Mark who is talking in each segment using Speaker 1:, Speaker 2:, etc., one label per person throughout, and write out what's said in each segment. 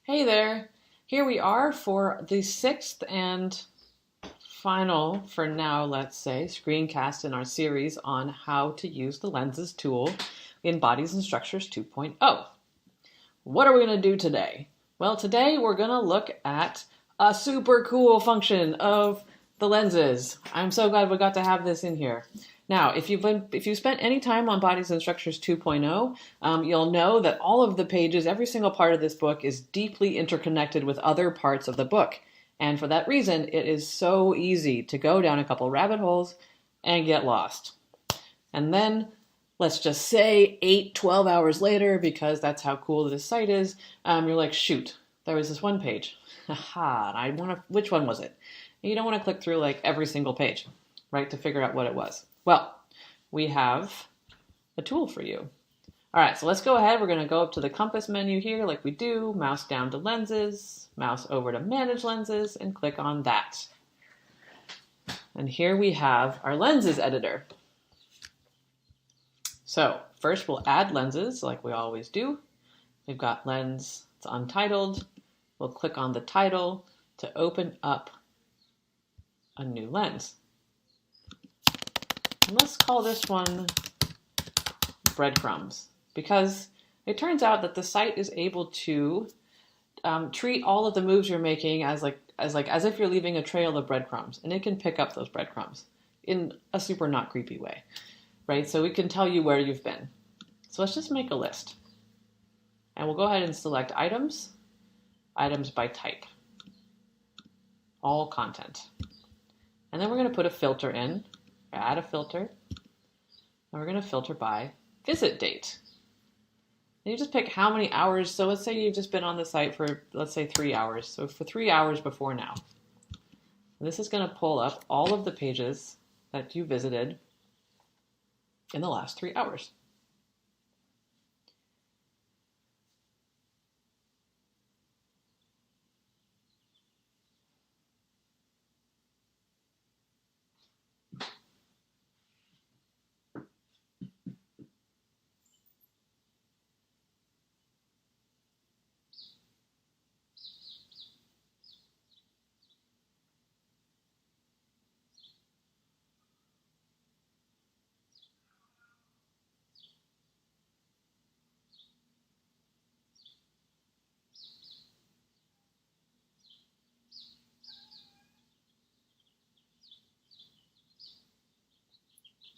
Speaker 1: Hey there! Here we are for the sixth and final, for now, let's say, screencast in our series on how to use the lenses tool in Bodies and Structures 2.0. What are we going to do today? Well, today we're going to look at a super cool function of the lenses. I'm so glad we got to have this in here. Now, if you've spent any time on Bodies and Structures 2.0, you'll know that all of the pages, every single part of this book is deeply interconnected with other parts of the book. And for that reason, it is so easy to go down a couple rabbit holes and get lost. And then, let's just say 12 hours later, because that's how cool this site is, you're like, shoot, there was this one page. Haha, which one was it? And you don't want to click through like every single page, right, to figure out what it was. Well, we have a tool for you. All right, so let's go ahead. We're going to go up to the compass menu here like we do, mouse down to lenses, mouse over to manage lenses, and click on that. And here we have our lenses editor. So first we'll add lenses like we always do. We've got lens, it's untitled. We'll click on the title to open up a new lens. And let's call this one Breadcrumbs, because it turns out that the site is able to treat all of the moves you're making as if you're leaving a trail of breadcrumbs, and it can pick up those breadcrumbs in a super not creepy way, right? So it can tell you where you've been. So let's just make a list, and we'll go ahead and select items by type, all content, and then we're going to put a filter in. Add a filter, and we're going to filter by visit date. And you just pick how many hours. So let's say you've just been on the site for, let's say, 3 hours. So for 3 hours before now. And this is going to pull up all of the pages that you visited in the last 3 hours.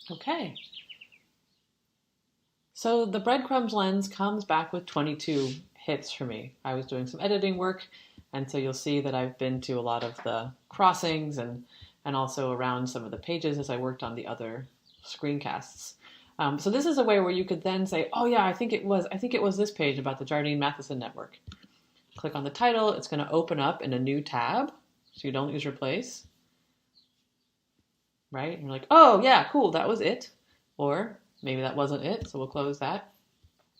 Speaker 1: Okay. So the breadcrumbs lens comes back with 22 hits for me. I was doing some editing work, and so you'll see that I've been to a lot of the crossings and also around some of the pages as I worked on the other screencasts. So this is a way where you could then say, oh yeah, I think it was this page about the Jardine Matheson network. Click on the title. It's going to open up in a new tab, so you don't lose your place. Right? And you're like, oh yeah, cool, that was it. Or maybe that wasn't it, so we'll close that.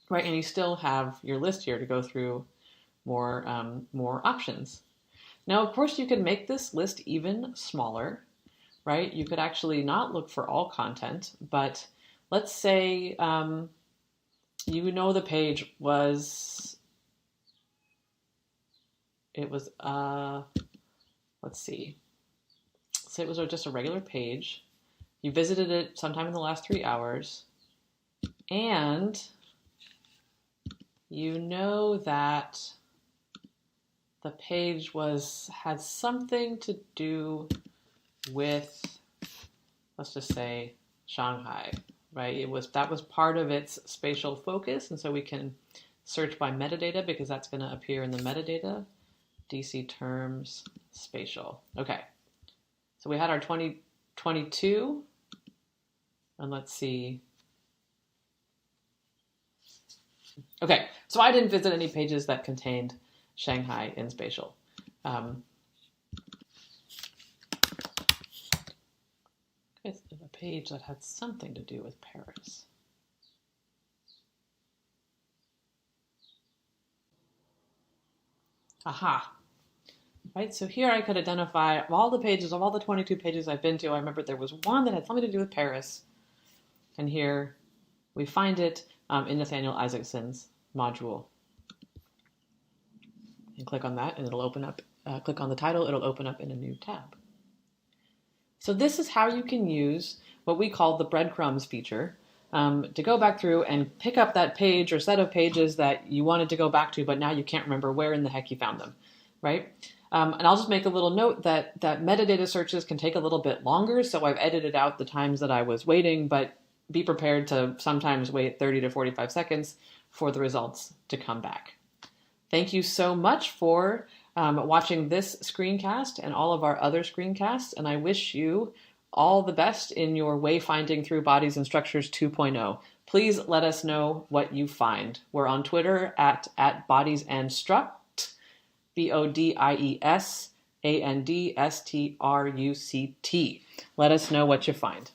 Speaker 1: Right, and you still have your list here to go through more options. Now, of course, you could make this list even smaller, right? You could actually not look for all content, but let's say the page was, let's see. Say it was just a regular page. You visited it sometime in the last 3 hours, and you know that the page had something to do with, let's just say, Shanghai, right? That was part of its spatial focus, and so we can search by metadata because that's going to appear in the metadata. DC terms spatial. Okay. So we had our 2022, and let's see. Okay, so I didn't visit any pages that contained Shanghai in spatial. It's a page that had something to do with Paris. Aha. Right, so here I could identify of all the pages, of all the 22 pages I've been to, I remember there was one that had something to do with Paris. And here we find it in Nathaniel Isaacson's module. and click on that, and it'll open up, click on the title, it'll open up in a new tab. So this is how you can use what we call the breadcrumbs feature to go back through and pick up that page or set of pages that you wanted to go back to, but now you can't remember where in the heck you found them, right? And I'll just make a little note that metadata searches can take a little bit longer, so I've edited out the times that I was waiting, but be prepared to sometimes wait 30 to 45 seconds for the results to come back. Thank you so much for watching this screencast and all of our other screencasts, and I wish you all the best in your wayfinding through Bodies and Structures 2.0. Please let us know what you find. We're on Twitter at bodiesandstruct, BODIESANDSTRUCT. Let us know what you find.